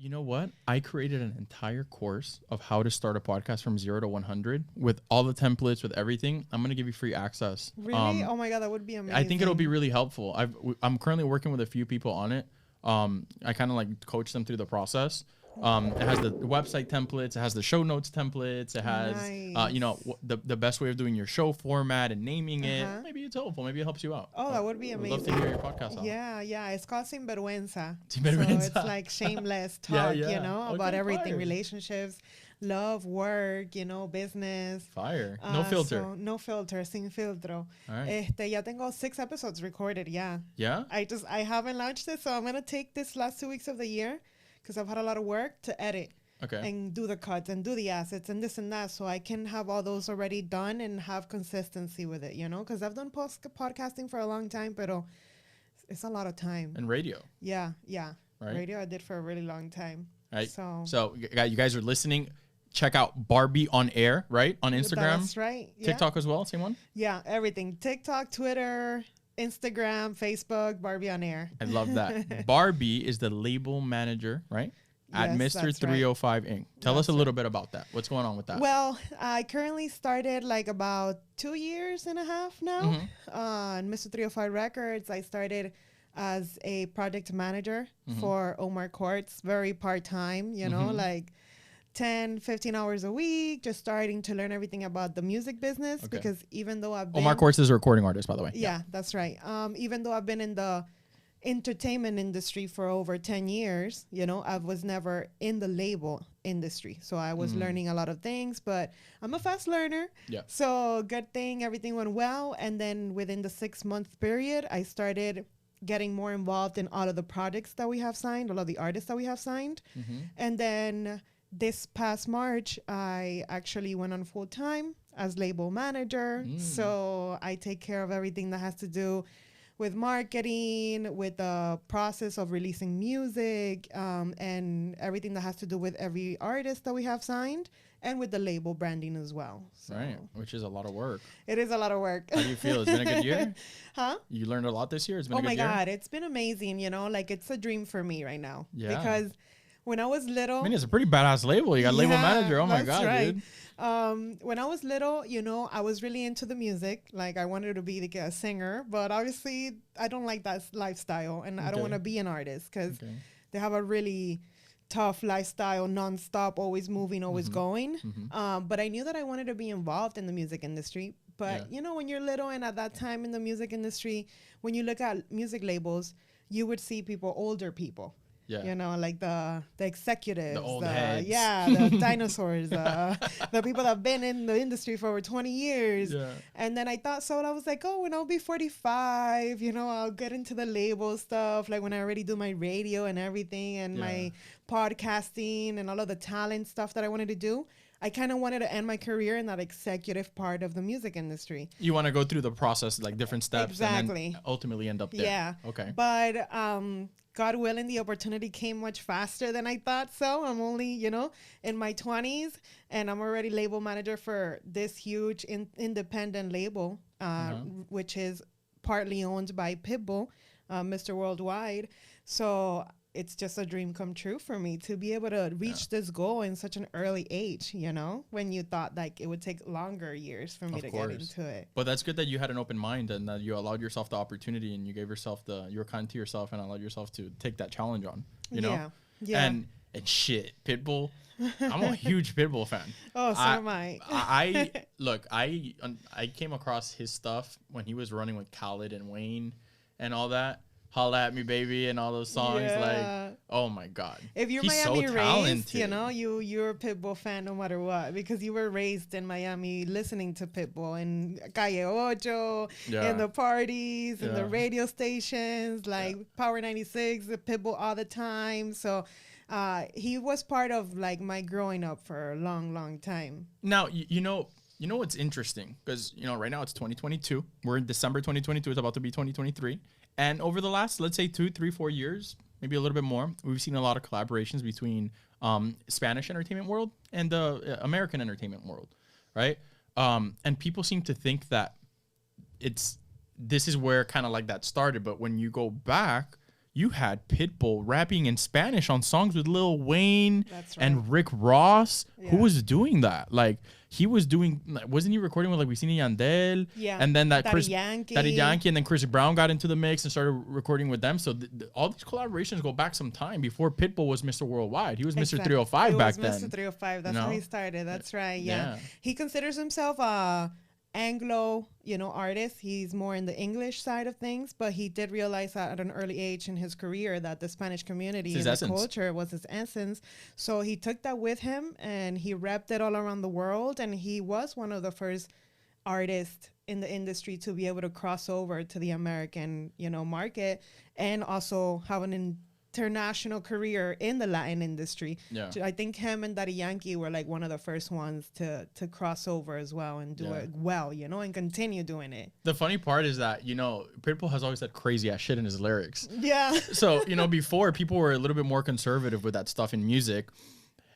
You know what? I created an entire course of how to start a podcast from 0 to 100 with all the templates, with everything. I'm going to give you free access. Really? Oh my God, that would be amazing. I think it'll be really helpful. I'm currently working with a few people on it. I kind of like coach them through the process. It has the website templates. It has the show notes templates. It has, the best way of doing your show format and naming it. Maybe it's helpful. Maybe it helps you out. Oh, that would be amazing. I'd love to hear your podcast out. Yeah. It's called Sinvergüenza. Sinvergüenza. So it's like shameless talk, about everything. Fire. Relationships, love, work, business. Fire. No filter. So no filter, sin filtro. All right. Ya tengo 6 episodes recorded, yeah. Yeah? I haven't launched it, so I'm going to take this last 2 weeks of the year because I've had a lot of work to edit and do the cuts and do the assets and this and that, so I can have all those already done and have consistency with it, because I've done podcasting for a long time, but it's a lot of time. And radio. Yeah. Right? Radio I did for a really long time. Right. So you guys are listening. Check out Barbie.On right? On Instagram. That's right. Yeah. TikTok as well, same one? Yeah, everything. TikTok, Twitter, Instagram, Facebook, Barbie.On. I love that. Barbie is the label manager, right? At Yes, Mr. that's 305 Inc. Tell us a little bit about that. What's going on with that? Well, I currently started like about 2 years and a half now on Mr. 305 Records. I started as a project manager for Omar Courts, very part-time, like 10, 15 hours a week, just starting to learn everything about the music business because even though I've been... Omar Courts is a recording artist, by the way. Yeah, that's right. Even though I've been in the entertainment industry for over 10 years, I was never in the label industry. So I was learning a lot of things, but I'm a fast learner. Yeah. So good thing everything went well. And then within the 6-month period, I started getting more involved in all of the projects that we have signed, all of the artists that we have signed. And then this past March, I actually went on full time as label manager. So I take care of everything that has to do with marketing, with the process of releasing music, and everything that has to do with every artist that we have signed, and with the label branding as well. So right, which is a lot of work. It is a lot of work. How do you feel? It's been a good year? Huh? You learned a lot this year? It's been a good year? Oh my God, it's been amazing, it's a dream for me right now. Yeah. Because when I was little... I mean, it's a pretty badass label. You got label manager. Oh my God, right. dude. When I was little, I was really into the music. Like I wanted to be like a singer, but obviously I don't like that lifestyle, and I don't want to be an artist because they have a really tough lifestyle, nonstop, always moving, always going. But I knew that I wanted to be involved in the music industry. But when you're little, and at that time in the music industry, when you look at music labels, you would see older people. Yeah. Like the executives, the old heads. The dinosaurs, the people that have been in the industry for over 20 years. Yeah. And then I thought, so I was like, when I'll be 45, I'll get into the label stuff. Like when I already do my radio and everything and my podcasting and all of the talent stuff that I wanted to do. I kind of wanted to end my career in that executive part of the music industry. You want to go through the process, like different steps. Exactly. And then ultimately end up there. Yeah. Okay. But God willing, the opportunity came much faster than I thought so. I'm only, in my 20s, and I'm already label manager for this huge independent label, which is partly owned by Pitbull, Mr. Worldwide. So it's just a dream come true for me to be able to reach this goal in such an early age, when you thought like it would take longer years for me to get into it. But that's good that you had an open mind and that you allowed yourself the opportunity and you gave yourself you were kind to yourself and allowed yourself to take that challenge on, you know? Yeah. And shit, Pitbull, I'm a huge Pitbull fan. Oh, so am I. I came across his stuff when he was running with Khaled and Wayne and all that. Holla at Me Baby and all those songs. Like, oh my God. If you're Miami raised, you're a Pitbull fan no matter what, because you were raised in Miami listening to Pitbull and Calle Ocho and the parties and the radio stations, like Power 96, the Pitbull all the time. So he was part of like my growing up for a long, long time. Now, you know what's interesting? Because, right now it's 2022. We're in December 2022. It's about to be 2023. And over the last, let's say 2, 3, 4 years, maybe a little bit more, we've seen a lot of collaborations between Spanish entertainment world and the American entertainment world, right? And people seem to think that this is where kind of like that started. But when you go back, you had Pitbull rapping in Spanish on songs with Lil Wayne That's right. and Rick Ross. Who Yeah. was doing that? Like, he was doing, wasn't he recording with like Wisin y Yandel? Yeah. And then that Daddy Yankee. Daddy Yankee, and then Chris Brown got into the mix and started recording with them. So all these collaborations go back some time before Pitbull was Mr. Worldwide. He was Mr. Exactly. 305 He back was then. Mr. 305. That's You how know? he started. That's right. Yeah. Yeah. He considers himself a Anglo, artist. He's more in the English side of things, but he did realize that at an early age in his career that the Spanish community and the culture was his essence. So he took that with him and he repped it all around the world. And he was one of the first artists in the industry to be able to cross over to the American, market and also have an international career in the Latin industry. Yeah. I think him and Daddy Yankee were like one of the first ones to cross over as well and do it well, and continue doing it. The funny part is that, Pitbull has always said crazy ass shit in his lyrics. Yeah. So, before people were a little bit more conservative with that stuff in music.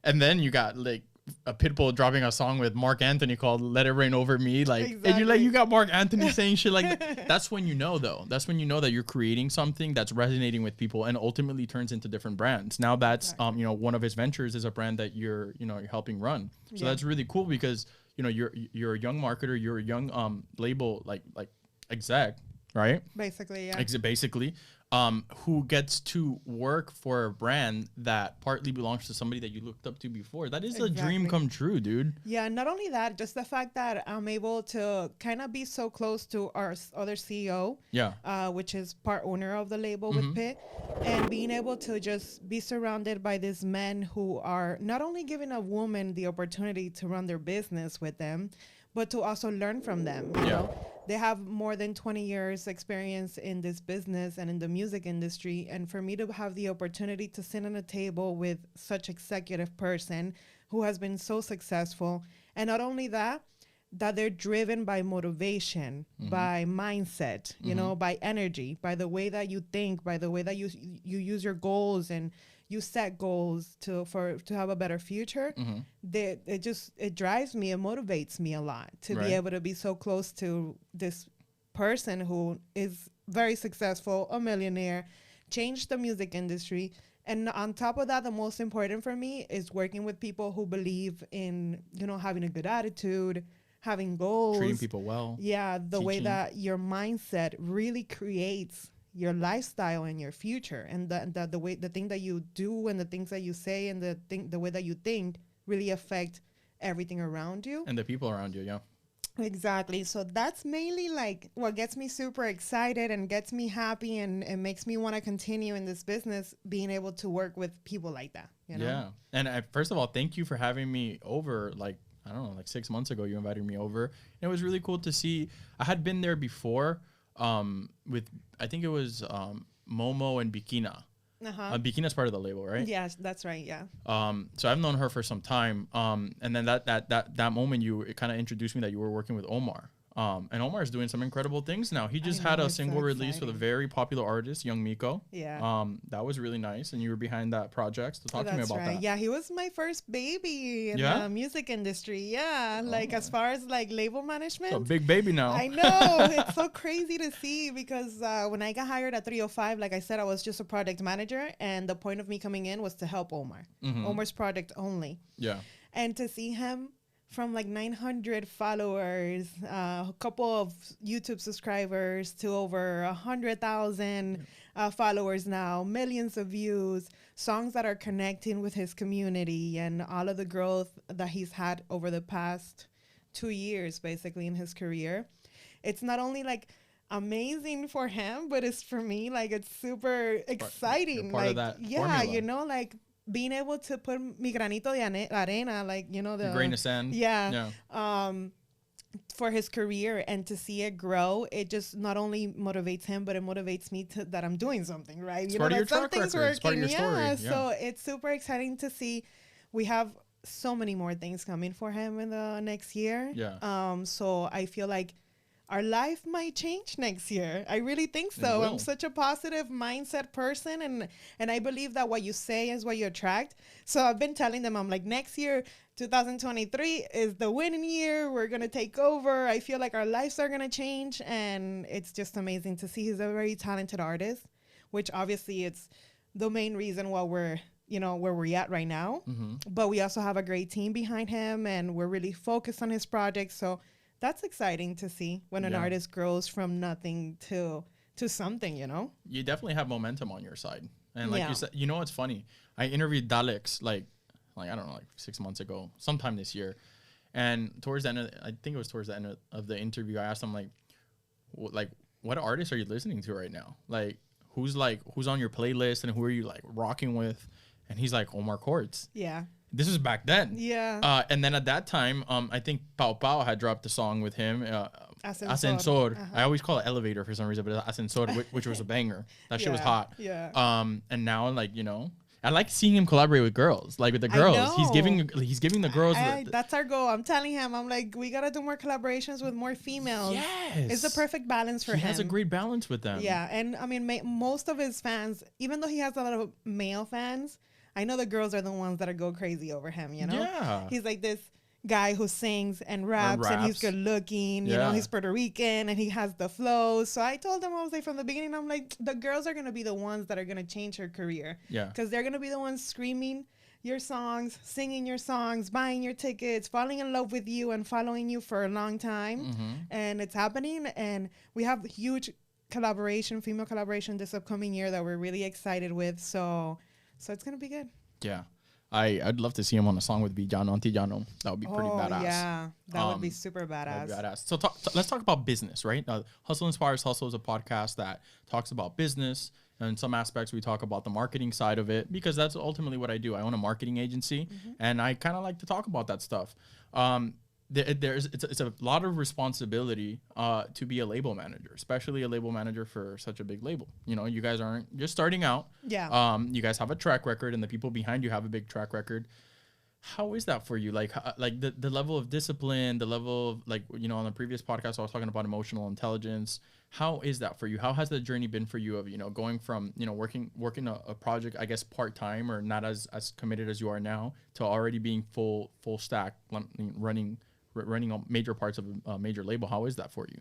And then you got like a Pitbull dropping a song with Mark Anthony called Let It Rain Over Me. Like, and you're like, you got Mark Anthony saying shit like that. That's when you know, though. That's when you know that you're creating something that's resonating with people and ultimately turns into different brands. Now that's, one of his ventures is a brand that you're helping run. So that's really cool because, you're a young marketer, you're a young label like exec, right? Basically, yeah. Basically. Who gets to work for a brand that partly belongs to somebody that you looked up to before. That is a dream come true, dude. Yeah, not only that, just the fact that I'm able to kind of be so close to our other CEO, which is part owner of the label with Pitt, and being able to just be surrounded by these men who are not only giving a woman the opportunity to run their business with them, but to also learn from them. You know? They have more than 20 years experience in this business and in the music industry. And for me to have the opportunity to sit at a table with such executive person who has been so successful. And not only that they're driven by motivation, by mindset, by energy, by the way that you think, by the way that you use your goals and you set goals to have a better future. It drives me, it motivates me a lot to be able to be so close to this person who is very successful, a millionaire, changed the music industry. And on top of that, the most important for me is working with people who believe in, having a good attitude, having goals, treating people well. Yeah, the way that your mindset really creates your lifestyle and your future, and the thing that you do and the things that you say and the way that you think really affect everything around you and the people around you. Yeah, exactly. So that's mainly like what gets me super excited and gets me happy and makes me want to continue in this business, being able to work with people like that. Yeah. And first of all, thank you for having me over. Like, I don't know, like 6 months ago, you invited me over. And it was really cool to see. I had been there before. With I think it was Momo and Bikina. Bikina's part of the label, right? Yes, that's right. Yeah. So I've known her for some time. And then that moment it kind of introduced me that you were working with Omar. And Omar is doing some incredible things now. He just had a single release with a very popular artist, Young Miko. Yeah. That was really nice. And you were behind that project. So talk to me about that. Yeah, he was my first baby in the music industry. Yeah. Like as far as like label management. So big baby now. I know. It's so crazy to see because when I got hired at 305, like I said, I was just a product manager. And the point of me coming in was to help Omar. Omar's product only. Yeah. And to see him from like 900 followers, a couple of YouTube subscribers to over 100,000 followers now, millions of views, songs that are connecting with his community and all of the growth that he's had over the past 2 years, basically in his career. It's not only like amazing for him, but it's for me, like it's super exciting. Part like, of that yeah, formula. like being able to put mi granito de arena, like, the grain of sand. Yeah. For his career and to see it grow, it just not only motivates him, but it motivates me that I'm doing something, right? It's part of your track record. It's part of your story. Yeah. So it's super exciting to see. We have so many more things coming for him in the next year. Yeah. So I feel like our life might change next year. I really think so. I'm such a positive mindset person, and I believe that what you say is what you attract. So I've been telling them, I'm like, next year, 2023 is the winning year. We're going to take over. I feel like our lives are going to change, and it's just amazing to see. He's a very talented artist which obviously it's the main reason why we're, where we're at right now. But we also have a great team behind him, and we're really focused on his project. So that's exciting to see when an artist grows from nothing to something, You definitely have momentum on your side. And like you said, what's funny? I interviewed Alex like I don't know, like 6 months ago, sometime this year. And towards the end, I think it was towards the end of the interview, I asked him like, what artists are you listening to right now? Like, who's on your playlist and who are you like rocking with? And he's like, Omar Courts. Yeah. This was back then. Yeah. And then at that time, I think Pau had dropped a song with him. Ascensor. I always call it Elevator for some reason, but Ascensor, which was a banger. That shit was hot. Yeah. And now, like, I like seeing him collaborate with girls, like with the girls. He's giving the girls. That's our goal. I'm telling him, I'm like, we gotta do more collaborations with more females. Yes, it's the perfect balance for him. He has a great balance with them. Yeah, and I mean, most of his fans, even though he has a lot of male fans, I know the girls are the ones that go crazy over him. Yeah. He's like this guy who sings and raps. And he's good looking. You know, he's Puerto Rican and he has the flow. So I told him, I was like, from the beginning, I'm like, the girls are gonna be the ones that are gonna change her career. Yeah, because they're gonna be the ones screaming your songs, singing your songs, buying your tickets, falling in love with you and following you for a long time. And it's happening, and we have huge female collaboration this upcoming year that we're really excited with. So it's gonna be good. Yeah, I'd love to see him on a song with Villano Antillano. That would be pretty badass. Yeah, that would be super badass. So let's talk about business, right? Hustle Inspires Hustle is a podcast that talks about business. And in some aspects, we talk about the marketing side of it, because that's ultimately what I do. I own a marketing agency, and I kind of like to talk about that stuff. It's a lot of responsibility to be a label manager, especially a label manager for such a big label. You guys aren't just starting out. Yeah. You guys have a track record, and the people behind you have a big track record. How is that for you? Like the level of discipline, the level of on the previous podcast, I was talking about emotional intelligence. How is that for you? How has the journey been for you of, going from, working a project, I guess, part-time or not as committed as you are now, to already being full stack, running major parts of a major label? How is that for you?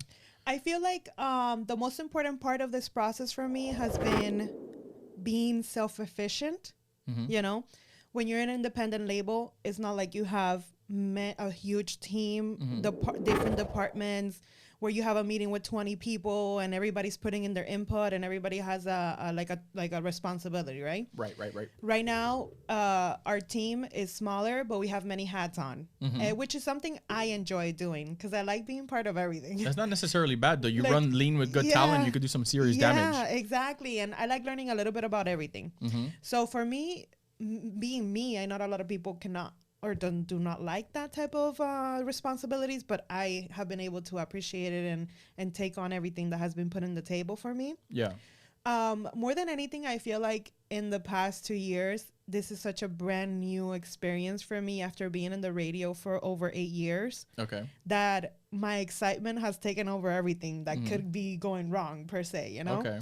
I feel like the most important part of this process for me has been being self-efficient. When you're an independent label, it's not like you have a huge team, different departments, where you have a meeting with 20 people and everybody's putting in their input and everybody has a responsibility, right? Right. Right now, our team is smaller, but we have many hats on, which is something I enjoy doing because I like being part of everything. That's not necessarily bad, though. You run lean with good talent, you could do some serious damage. Yeah, exactly. And I like learning a little bit about everything. So for me, being me, I know a lot of people cannot or do not like that type of responsibilities, but I have been able to appreciate it and take on everything that has been put on the table for me. Yeah. More than anything, I feel like in the past 2 years, this is such a brand new experience for me after being in the radio for over 8 years. Okay. That my excitement has taken over everything that could be going wrong, per se, Okay.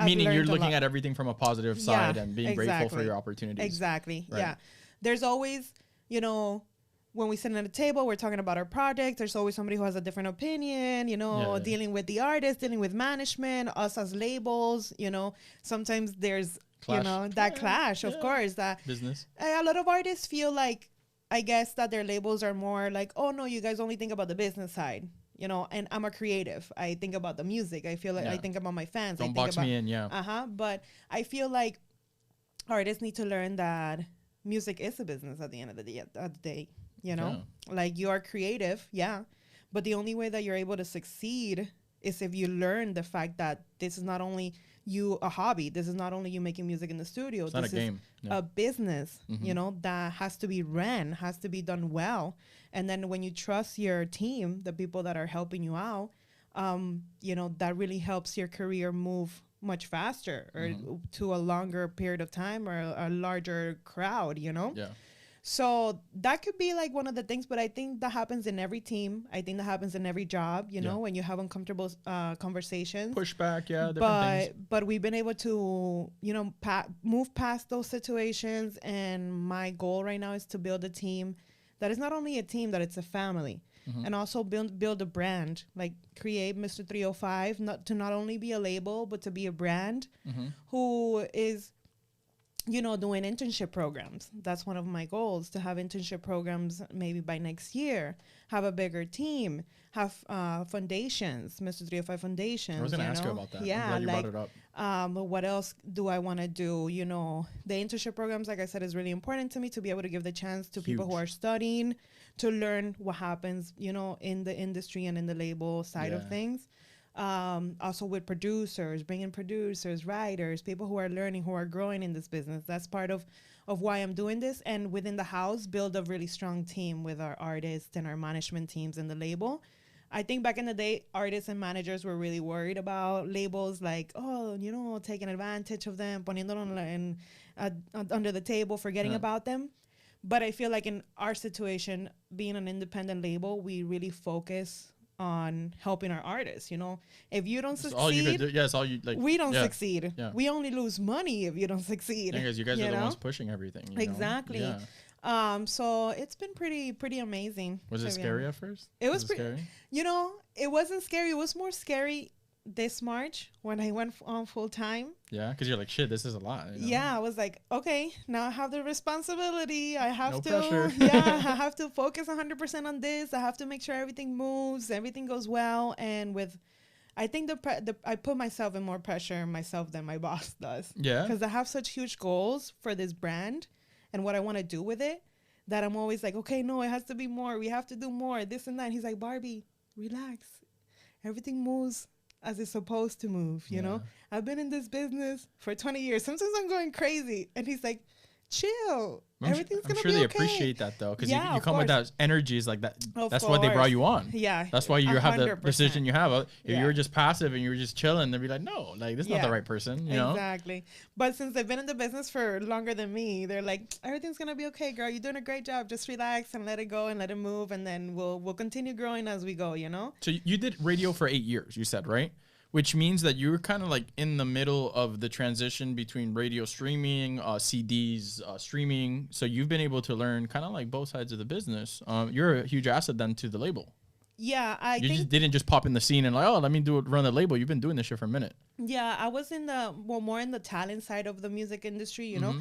Meaning you're looking at everything from a positive side and being grateful for your opportunities. Exactly. Right. Yeah. There's always, when we sit at a table, we're talking about our project. There's always somebody who has a different opinion, dealing with the artist, dealing with management, us as labels, sometimes there's, clash. Clash, of course, that business. A lot of artists feel like, I guess that their labels are more like, oh no, you guys only think about the business side. And I'm a creative. I think about the music. I feel like I think about my fans. Don't box me in, But I feel like artists need to learn that music is a business at the end of the day. Like you are creative, but the only way that you're able to succeed is if you learn the fact that this is not only you a hobby. This is not only you making music in the studio. It's not a game. A business, that has to be ran, has to be done well. And then when you trust your team, the people that are helping you out, that really helps your career move much faster or to a longer period of time or a larger crowd, Yeah. So that could be like one of the things, but I think that happens in every team. I think that happens in every job, when you have uncomfortable conversations. Pushback, different things. But we've been able to, move past those situations. And my goal right now is to build a team that is not only a team, that it's a family. and also build a brand, like create Mr. 305, not only be a label, but to be a brand who is, you know, doing internship programs. That's one of my goals, to have internship programs maybe by next year, have a bigger team, have foundations, Mr. 305 foundations. I was going to ask you about that. Yeah, I'm glad you brought it up. What else do I want to do? You know, the internship programs, like I said, is really important to me, to be able to give the chance to people who are studying to learn what happens, you know, in the industry and in the label side of things. Also with producers, bringing producers, writers, people who are learning, who are growing in this business. That's part of why I'm doing this. And within the house, build a really strong team with our artists and our management teams in the label. I think back in the day, artists and managers were really worried about labels, like, oh, you know, taking advantage of them, poniéndolo under the table, forgetting about them. But I feel like in our situation, being an independent label, we really focus on helping our artists. You know, if you don't succeed, all you could do. Yes, all you like. We don't succeed. Yeah. We only lose money if you don't succeed. Because you guys are the ones pushing everything. Exactly. Yeah. So it's been pretty amazing. Was it scary at first? It was scary. You know, it wasn't scary. It was more scary this March when I went on full time. Yeah, because you're like, shit, this is a lot. You know? Yeah, I was like, okay, now I have the responsibility. I have pressure. I have to focus 100% on this. I have to make sure everything moves, everything goes well. And I think I put myself in more pressure myself than my boss does. Yeah. Because I have such huge goals for this brand and what I want to do with it, that I'm always like, okay, no, it has to be more. We have to do more, this and that. And he's like, Barbie, relax. Everything moves as it's supposed to move, you know? I've been in this business for 20 years. Sometimes I'm going crazy. And he's like, chill. Everything's going to be okay. I'm sure they appreciate that, though, because you come with that energies like that. That's course. what they brought you on. Yeah. That's why you 100%. Have the decision you have. If you were just passive and you were just chilling, they'd be like, no, like, this is not the right person, you know? Exactly. But since they've been in the business for longer than me, they're like, everything's going to be okay, girl. You're doing a great job. Just relax and let it go and let it move. And then we'll continue growing as we go, you know? So you did radio for 8 years, you said, right? Which means that you were kind of like in the middle of the transition between radio streaming, CDs, streaming. So you've been able to learn kind of like both sides of the business. You're a huge asset then to the label. Yeah, you just didn't just pop in the scene and like, oh, let me run the label. You've been doing this shit for a minute. Yeah, I was more in the talent side of the music industry, you know,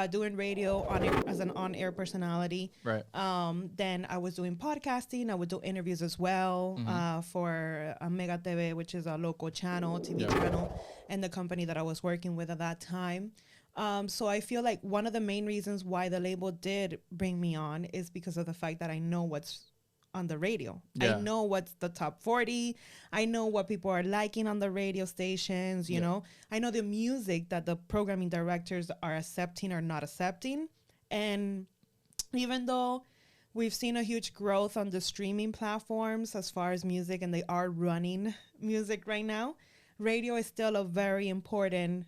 doing radio as an on-air personality. Right. Then I was doing podcasting. I would do interviews as well for Mega TV, which is a local channel, TV channel, and the company that I was working with at that time. So I feel like one of the main reasons why the label did bring me on is because of the fact that I know what's on the radio. I know what's the top 40. I know what people are liking on the radio stations, you know. I know the music that the programming directors are accepting or not accepting. And even though we've seen a huge growth on the streaming platforms as far as music, and they are running music right now, radio is still a very important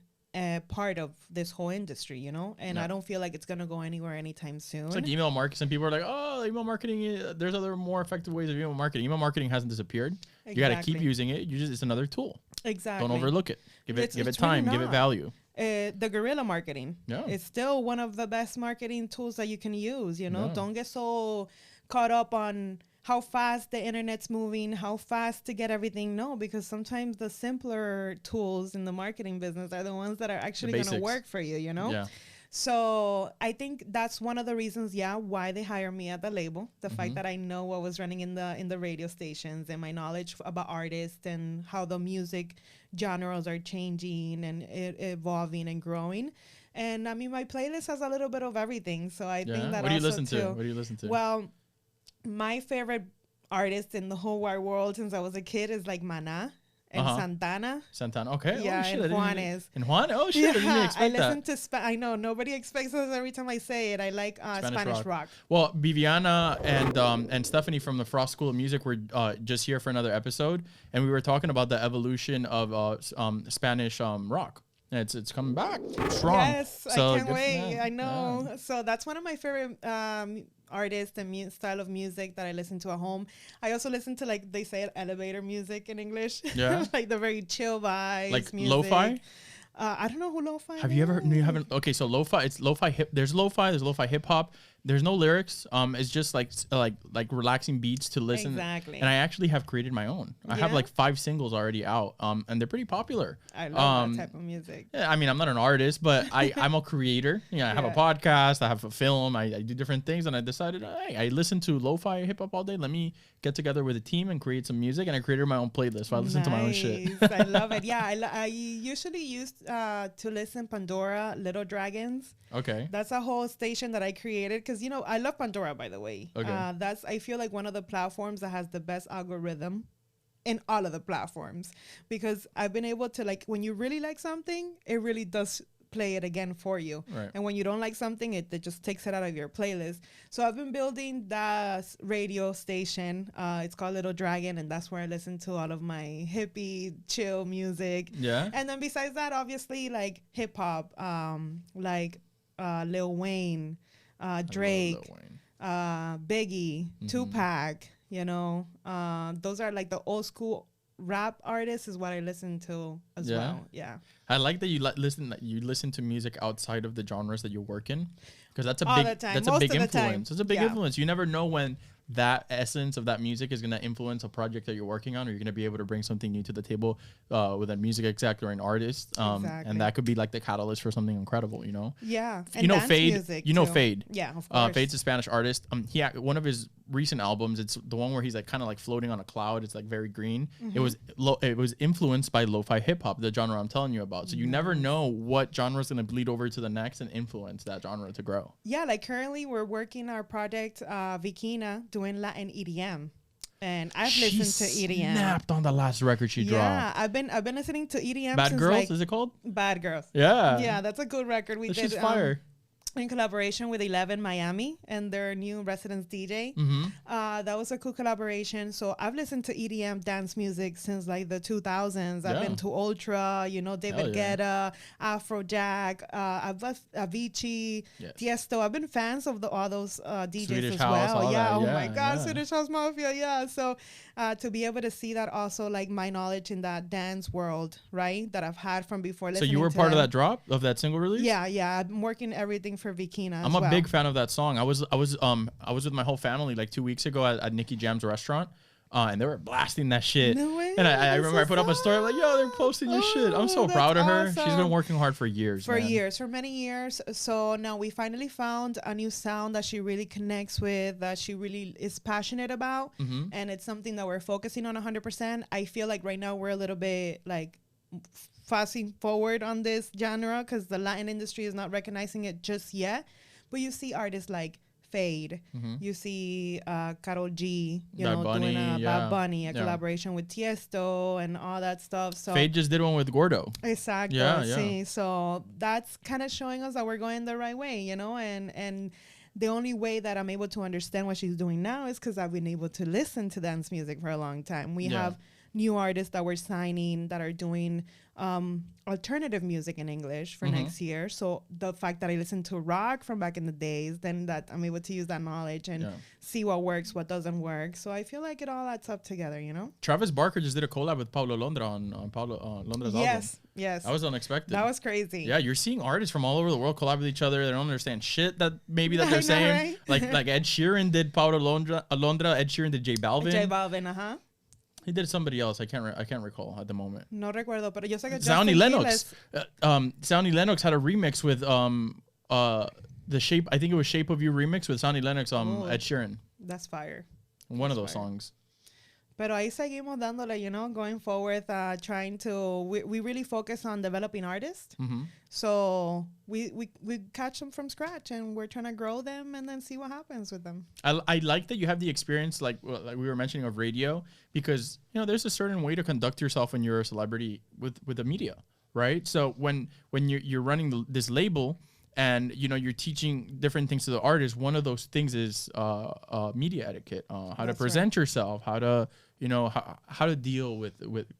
part of this whole industry, you know, and I don't feel like it's gonna go anywhere anytime soon. It's like email marketing. Some people are like, oh, email marketing, there's other more effective ways of email marketing. Email marketing hasn't disappeared. Exactly. You got to keep using it. It's another tool. Exactly. Don't overlook it. Give it time. Really give it value. The guerrilla marketing. Yeah. It's still one of the best marketing tools that you can use, you know. Yeah. Don't get so caught up on how fast the internet's moving, how fast to get everything. No, because sometimes the simpler tools in the marketing business are the ones that are actually going to work for you, you know? Yeah. So I think that's one of the reasons, why they hire me at the label. The fact that I know what was running in the radio stations, and my knowledge about artists and how the music genres are changing and evolving and growing. And I mean, my playlist has a little bit of everything. So I think that What do you listen to? What do you listen to? Well, my favorite artist in the whole wide world since I was a kid is like Manna and Santana. Santana, okay. Yeah, and Juan is. And Juan? Oh, shit, I didn't expect that. I listen to I know, nobody expects this every time I say it. I like Spanish rock. Well, Viviana and Stephanie from the Frost School of Music were just here for another episode, and we were talking about the evolution of Spanish rock. It's coming back strong. Yes, so I can't wait. I know. Yeah. So that's one of my favorite artists and style of music that I listen to at home. I also listen to, like they say, elevator music in English. Yeah. Like the very chill vibes. Like music. lo-fi? I don't know who lo-fi Have you ever? No, you haven't. Okay, so lo-fi. It's lo-fi hip. There's lo-fi. There's lo-fi hip hop. there's no lyrics. It's just like relaxing beats to listen. Exactly. And I actually have created my own. I have like 5 singles already out. And they're pretty popular. I love that type of music. Yeah, I mean, I'm not an artist, but I'm a creator. I have a podcast. I have a film. I do different things, and I decided, hey, I listen to lo-fi hip hop all day. Let me get together with a team and create some music. And I created my own playlist. So I listen to my own shit. I love it. Yeah, I usually used to listen Pandora, Little Dragons. Okay. That's a whole station that I created because, you know, I love Pandora, by the way. Okay. I feel like one of the platforms that has the best algorithm in all of the platforms, because I've been able to, like, when you really like something, it really does play it again for you. Right. And when you don't like something, it just takes it out of your playlist. So I've been building that radio station. It's called Little Dragon, and that's where I listen to all of my hippie chill music. Yeah. And then besides that, obviously, like hip hop, like Lil Wayne, Drake, Biggie, Tupac, you know, those are like the old school rap artists is what I listen to as well. Yeah. I like that you listen to music outside of the genres that you work in, because that's a big influence. It's a big influence. You never know when that essence of that music is going to influence a project that you're working on, or you're going to be able to bring something new to the table with a music exec or an artist. And that could be like the catalyst for something incredible, you know? Yeah. And you know Fade? You know Fade? Yeah, of course. Fade's a Spanish artist. One of his recent albums, it's the one where he's like kind of like floating on a cloud. It's like very green. Mm-hmm. It was influenced by lo-fi hip hop, the genre I'm telling you about. So you never know what genre is going to bleed over to the next and influence that genre to grow. Yeah, like currently we're working our project Vikina doing Latin EDM. And I've listened to EDM. Snapped on the last record she dropped. Yeah, I've been listening to EDM. Bad since, Girls, like, is it called? Bad Girls. Yeah. Yeah, that's a good record. We did fire. In collaboration with 11 Miami and their new residence DJ. Mm-hmm. That was a cool collaboration. So I've listened to EDM dance music since like the 2000s. I've been to Ultra, you know, David Guetta, Afrojack, Avicii, Tiesto. I've been fans of all those DJs Swedish as House, well. Yeah, that. oh my God, Swedish House Mafia. Yeah. So to be able to see that also, like my knowledge in that dance world, right, that I've had from before. So you were part of that drop of that single release? Yeah. I'm working everything for Vikina. I'm a big fan of that song. I was with my whole family like 2 weeks ago at Nicky Jam's restaurant, and they were blasting that shit. No way. And I remember I put up a story like, yo, they're posting your shit. I'm so proud of her. Awesome. She's been working hard for years. For many years. So now we finally found a new sound that she really connects with, that she really is passionate about, and it's something that we're focusing on 100%. I feel like right now we're a little bit like fast forward on this genre because the Latin industry is not recognizing it just yet. But you see artists like Fade, you see Karol G, doing a Bad Bunny, a collaboration with Tiesto and all that stuff. So Fade just did one with Gordo. Exactly. Yeah. So that's kind of showing us that we're going the right way, you know, and the only way that I'm able to understand what she's doing now is because I've been able to listen to dance music for a long time. We have new artists that we're signing that are doing alternative music in English for next year. So the fact that I listened to rock from back in the days, then that I'm able to use that knowledge and see what works, what doesn't work. So I feel like it all adds up together, you know? Travis Barker just did a collab with Paulo Londra on Paulo Londra's album. Yes. That was unexpected. That was crazy. Yeah, you're seeing artists from all over the world collab with each other. They don't understand shit that they're saying. Right? like Ed Sheeran did Paulo Londra. Ed Sheeran did J Balvin. He did somebody else. I can't recall at the moment. No recuerdo, pero yo sé que Soundy Lennox. Soundy Lennox had a remix with the Shape. I think it was Shape of You remix with Soundy Lennox. Ed Sheeran. That's fire. One of those songs. Pero ahí seguimos dándole, you know, going forward, trying to, we really focus on developing artists. So we catch them from scratch and we're trying to grow them and then see what happens with them. I like that you have the experience, like we were mentioning, of radio, because, you know, there's a certain way to conduct yourself when you're a celebrity with the media, right? So when you're running this label, and, you know, you're teaching different things to the artist. One of those things is media etiquette, how to present yourself, how to, you know, how to deal with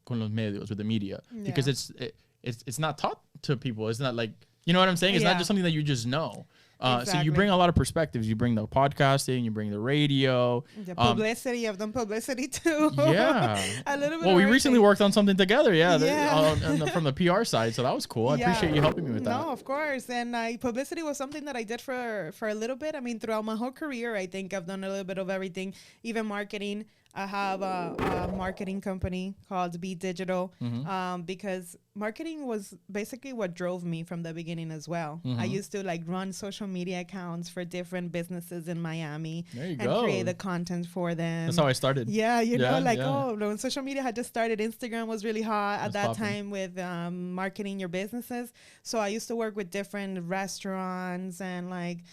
con los medios, with the media, because it's not taught to people. It's not like You know what I'm saying? It's not Yeah. just something that you just know. So you Exactly. bring a lot of perspectives. You bring the podcasting, you bring the radio. The publicity. I've done publicity too. Yeah. A little bit. Well, of we recently everything. worked on something together. Yeah. Yeah. From the PR side. So that was cool. I appreciate you helping me with that. No, of course. And publicity was something that I did for a little bit. I mean, throughout my whole career, I think I've done a little bit of everything, even marketing. I have a marketing company called Be Digital, because marketing was basically what drove me from the beginning as well. I used to like run social media accounts for different businesses in Miami and create the content for them. That's how I started. Yeah, when social media had just started, Instagram was really hot at that time with marketing your businesses. So I used to work with different restaurants and like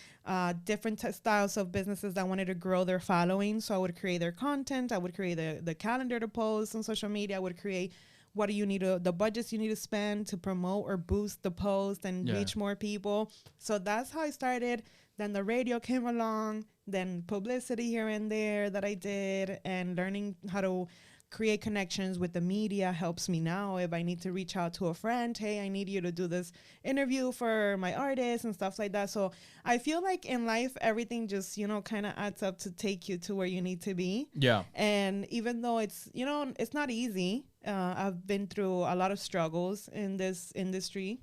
different styles of businesses that wanted to grow their following. So I would create their content. I would create the calendar to post on social media. I would create what do you need the budgets you need to spend to promote or boost the post and reach more people. So that's how I started. Then the radio came along, then publicity here and there that I did, and learning how to create connections with the media helps me now. If I need to reach out to a friend, hey, I need you to do this interview for my artist and stuff like that. So I feel like in life, everything just, kind of adds up to take you to where you need to be. Yeah. And even though it's, it's not easy, I've been through a lot of struggles in this industry,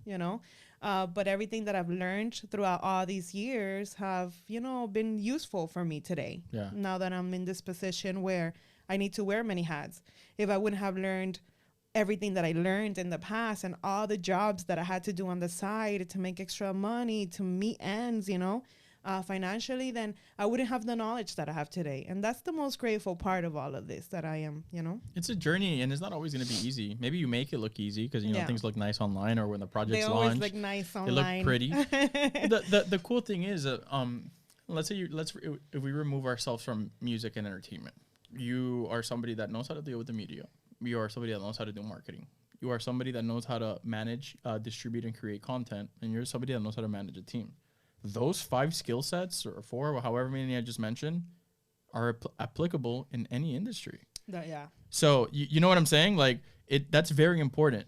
but everything that I've learned throughout all these years have, been useful for me today. Yeah. Now that I'm in this position where I need to wear many hats. If I wouldn't have learned everything that I learned in the past and all the jobs that I had to do on the side to make extra money, to meet ends, financially, then I wouldn't have the knowledge that I have today. And that's the most grateful part of all of this that I am, It's a journey, and it's not always going to be easy. Maybe you make it look easy because, things look nice online, or when the project's launched. They always look nice online. They look pretty. The cool thing is, let's say if we remove ourselves from music and entertainment, you are somebody that knows how to deal with the media. You are somebody that knows how to do marketing. You are somebody that knows how to manage, distribute, and create content. And you're somebody that knows how to manage a team. Those 5 skill sets, or 4, or however many I just mentioned, are applicable in any industry. Yeah. So you know what I'm saying? Like that's very important.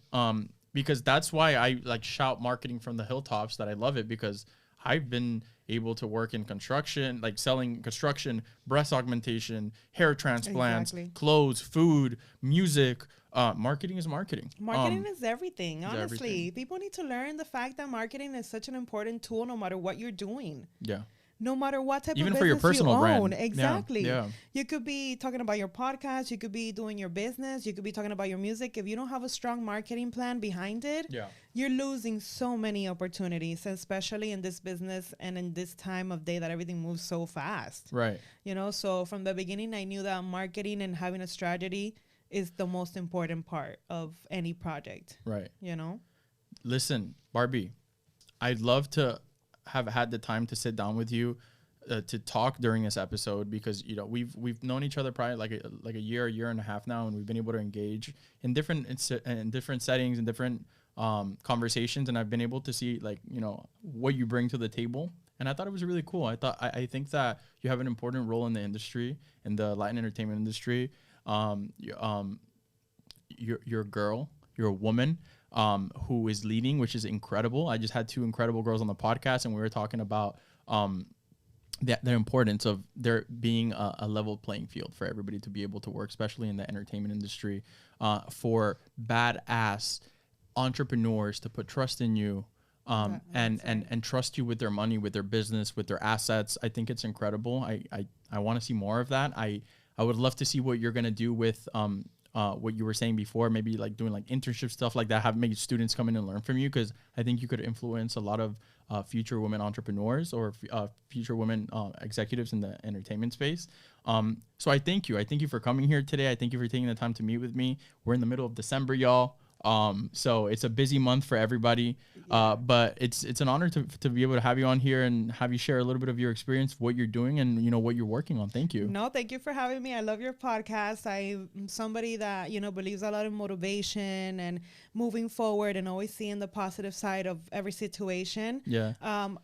Because that's why I like shout marketing from the hilltops that I love it, because I've been able to work in construction, like selling construction, breast augmentation, hair transplants, clothes, food, music. Marketing is marketing. Marketing is everything, honestly. People need to learn the fact that marketing is such an important tool no matter what you're doing. Yeah. No matter what type even of for your business personal you own. brand. Exactly. Yeah. You could be talking about your podcast. You could be doing your business. You could be talking about your music. If you don't have a strong marketing plan behind it, you're losing so many opportunities, especially in this business and in this time of day that everything moves so fast. Right. So from the beginning, I knew that marketing and having a strategy is the most important part of any project. Right. Listen, Barbie, I'd love to have had the time to sit down with you to talk during this episode, because we've known each other probably like a year and a half now, and we've been able to engage in different settings and different conversations, and I've been able to see what you bring to the table, and I thought it was really cool. I think that you have an important role in the industry, in the Latin entertainment industry. You're a girl, you're a woman who is leading, which is incredible. I just had 2 incredible girls on the podcast, and we were talking about the importance of there being a level playing field for everybody to be able to work, especially in the entertainment industry, for badass entrepreneurs to put trust in you, and trust you with their money, with their business, with their assets. I think it's incredible. I want to see more of that. I would love to see what you're going to do with what you were saying before, maybe like doing like internship stuff like that, have maybe students come in and learn from you, because I think you could influence a lot of future women entrepreneurs or future women executives in the entertainment space. So I thank you. I thank you for coming here today. I thank you for taking the time to meet with me. We're in the middle of December, y'all. So it's a busy month for everybody, but it's an honor to be able to have you on here and have you share a little bit of your experience, what you're doing, and what you're working on. Thank you. No, thank you for having me. I love your podcast. I'm somebody that believes a lot in motivation and moving forward and always seeing the positive side of every situation.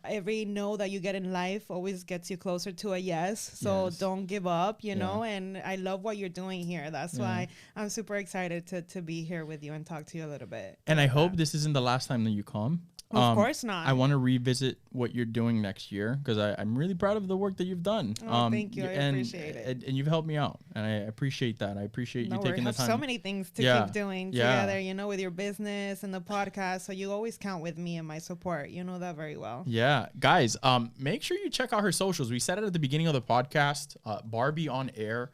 Every no that you get in life always gets you closer to a yes, so don't give up, know, and I love what you're doing here. That's why I'm super excited to be here with you and talk to you a little bit. And I hope this isn't the last time that you come. Of course not. I want to revisit what you're doing next year because I'm really proud of the work that you've done. Oh, thank you. I appreciate it. And you've helped me out, and I appreciate that. I appreciate you taking the time. So many things to keep doing together, with your business and the podcast. So you always count with me and my support. You know that very well. Yeah, guys, make sure you check out her socials. We said it at the beginning of the podcast. Barbie on air.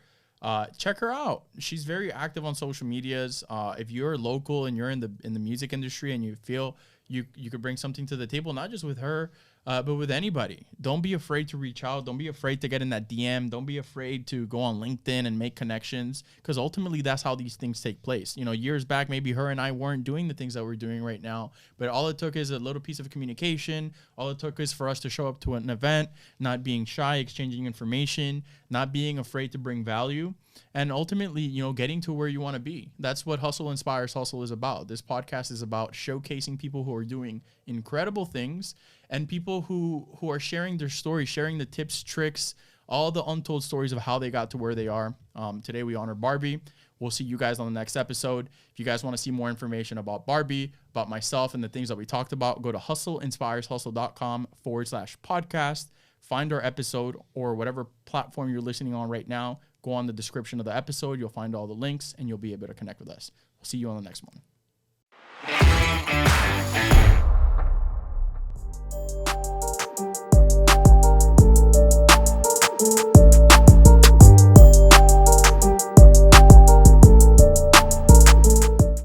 Check her out. She's very active on social medias. If you're local and you're in the music industry and you feel you could bring something to the table, not just with her, but with anybody. Don't be afraid to reach out. Don't be afraid to get in that DM. Don't be afraid to go on LinkedIn and make connections, because ultimately that's how these things take place. Years back, maybe her and I weren't doing the things that we're doing right now, but all it took is a little piece of communication. All it took is for us to show up to an event, not being shy, exchanging information, not being afraid to bring value. And ultimately, getting to where you want to be. That's what Hustle Inspires Hustle is about. This podcast is about showcasing people who are doing incredible things and people who are sharing their stories, sharing the tips, tricks, all the untold stories of how they got to where they are. Today, we honor Barbie. We'll see you guys on the next episode. If you guys want to see more information about Barbie, about myself, and the things that we talked about, go to hustleinspireshustle.com/podcast. Find our episode or whatever platform you're listening on right now. Go on the description of the episode. You'll find all the links and you'll be able to connect with us. We'll see you on the next one.